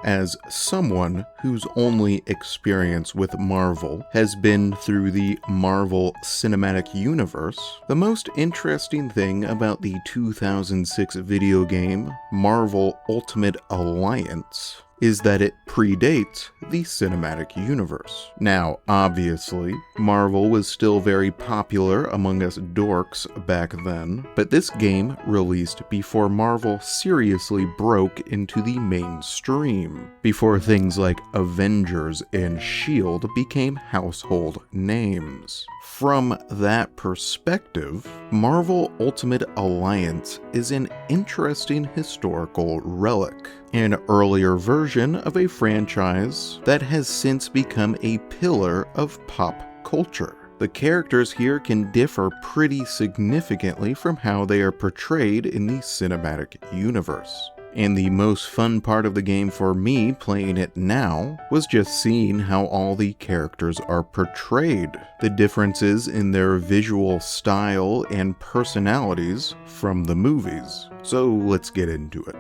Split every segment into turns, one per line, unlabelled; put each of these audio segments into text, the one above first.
As someone whose only experience with Marvel has been through the Marvel Cinematic Universe, the most interesting thing about the 2006 video game Marvel Ultimate Alliance is that it predates the cinematic universe. Now, obviously, Marvel was still very popular among us dorks back then, but this game released before Marvel seriously broke into the mainstream, before things like Avengers and S.H.I.E.L.D. became household names. From that perspective, Marvel Ultimate Alliance is an interesting historical relic, an earlier version of a franchise that has since become a pillar of pop culture. The characters here can differ pretty significantly from how they are portrayed in the cinematic universe. And the most fun part of the game for me playing it now was just seeing how all the characters are portrayed, the differences in their visual style and personalities from the movies. So let's get into it.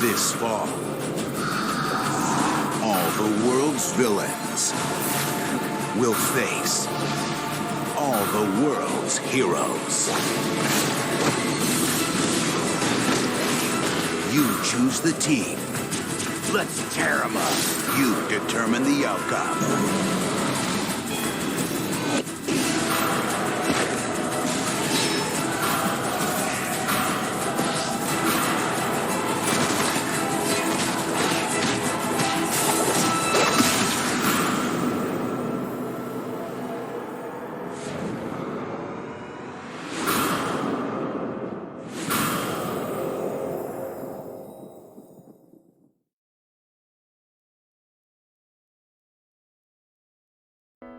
This fall, all the world's villains will face all the world's heroes. You choose the team. Let's tear them up. You determine the outcome.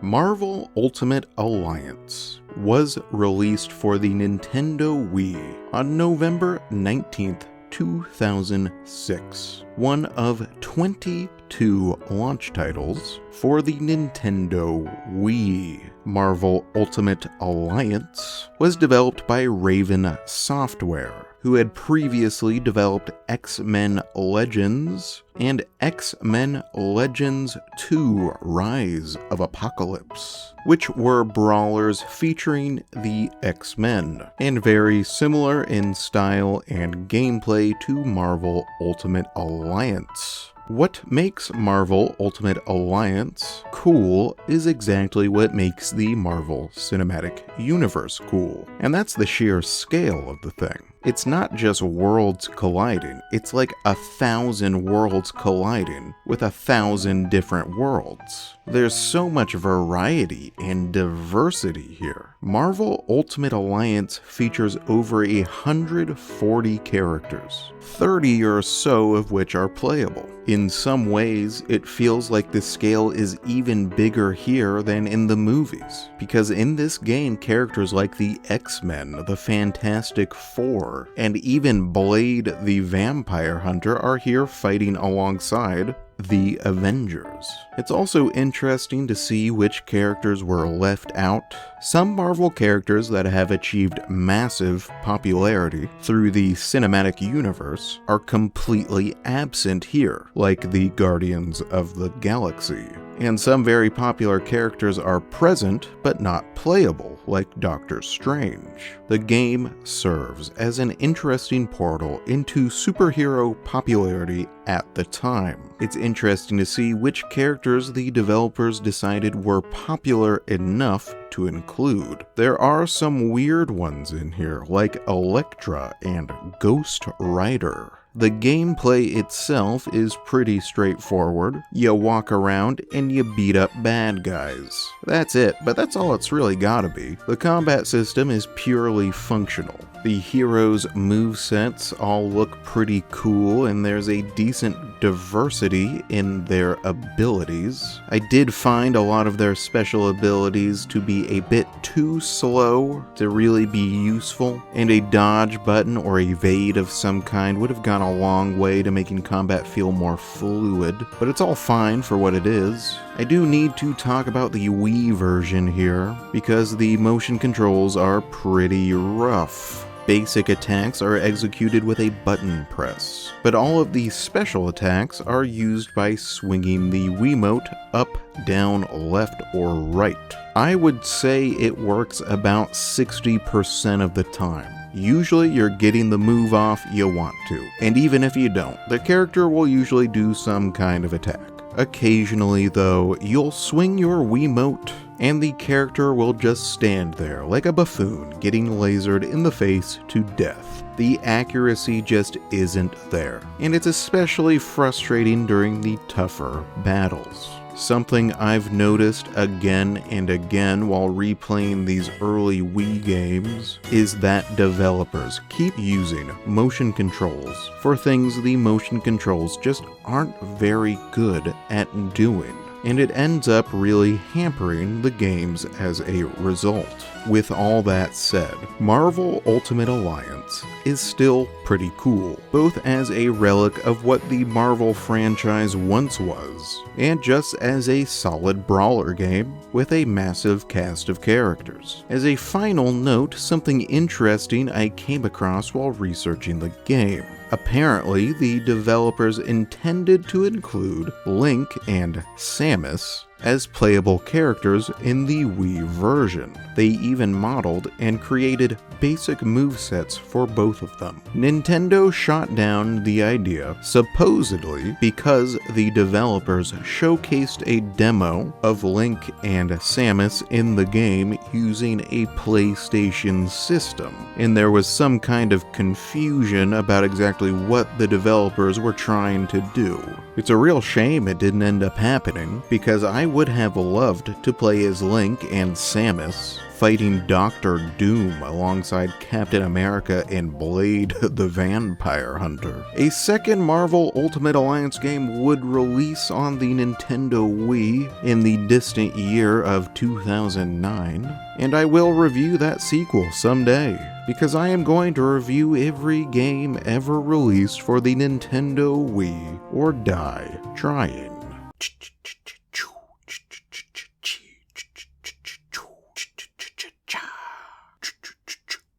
Marvel Ultimate Alliance was released for the Nintendo Wii on November 19th, 2006, one of 22 launch titles for the Nintendo Wii. Marvel Ultimate Alliance was developed by Raven Software, who had previously developed X-Men Legends and X-Men Legends 2 Rise of Apocalypse, which were brawlers featuring the X-Men, and very similar in style and gameplay to Marvel Ultimate Alliance. What makes Marvel Ultimate Alliance cool is exactly what makes the Marvel Cinematic Universe cool, and that's the sheer scale of the thing. It's not just worlds colliding, it's like 1,000 worlds colliding with 1,000 different worlds. There's so much variety and diversity here. Marvel Ultimate Alliance features over 140 characters, 30 or so of which are playable. In some ways, it feels like the scale is even bigger here than in the movies, because in this game, characters like the X-Men, the Fantastic Four, and even Blade the Vampire Hunter are here fighting alongside the Avengers. It's also interesting to see which characters were left out. Some Marvel characters that have achieved massive popularity through the cinematic universe are completely absent here, like the Guardians of the Galaxy. And some very popular characters are present but not playable, like Doctor Strange. The game serves as an interesting portal into superhero popularity at the time. It's interesting to see which characters the developers decided were popular enough to include. There are some weird ones in here, like Electra and Ghost Rider. The gameplay itself is pretty straightforward. You walk around and you beat up bad guys. That's it, but that's all it's really gotta be. The combat system is purely functional. The heroes' movesets all look pretty cool, and there's a decent diversity in their abilities. I did find a lot of their special abilities to be a bit too slow to really be useful, and a dodge button or evade of some kind would have gone a long way to making combat feel more fluid, but it's all fine for what it is. I do need to talk about the Wii version here, because the motion controls are pretty rough. Basic attacks are executed with a button press, but all of the special attacks are used by swinging the Wiimote up, down, left, or right. I would say it works about 60% of the time. Usually you're getting the move off you want to, and even if you don't, the character will usually do some kind of attack. Occasionally, though, you'll swing your Wiimote, and the character will just stand there like a buffoon getting lasered in the face to death. The accuracy just isn't there, and it's especially frustrating during the tougher battles. Something I've noticed again and again while replaying these early Wii games is that developers keep using motion controls for things the motion controls just aren't very good at doing, and it ends up really hampering the games as a result. With all that said, Marvel Ultimate Alliance is still pretty cool, both as a relic of what the Marvel franchise once was, and just as a solid brawler game with a massive cast of characters. As a final note, something interesting I came across while researching the game. Apparently, the developers intended to include Link and Samus as playable characters in the Wii version. They even modeled and created basic movesets for both of them. Nintendo shot down the idea, supposedly because the developers showcased a demo of Link and Samus in the game using a PlayStation system, and there was some kind of confusion about exactly what the developers were trying to do. It's a real shame it didn't end up happening, because I would have loved to play as Link and Samus, fighting Doctor Doom alongside Captain America and Blade the Vampire Hunter. A second Marvel Ultimate Alliance game would release on the Nintendo Wii in the distant year of 2009, and I will review that sequel someday, because I am going to review every game ever released for the Nintendo Wii, or die trying.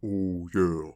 Oh yeah.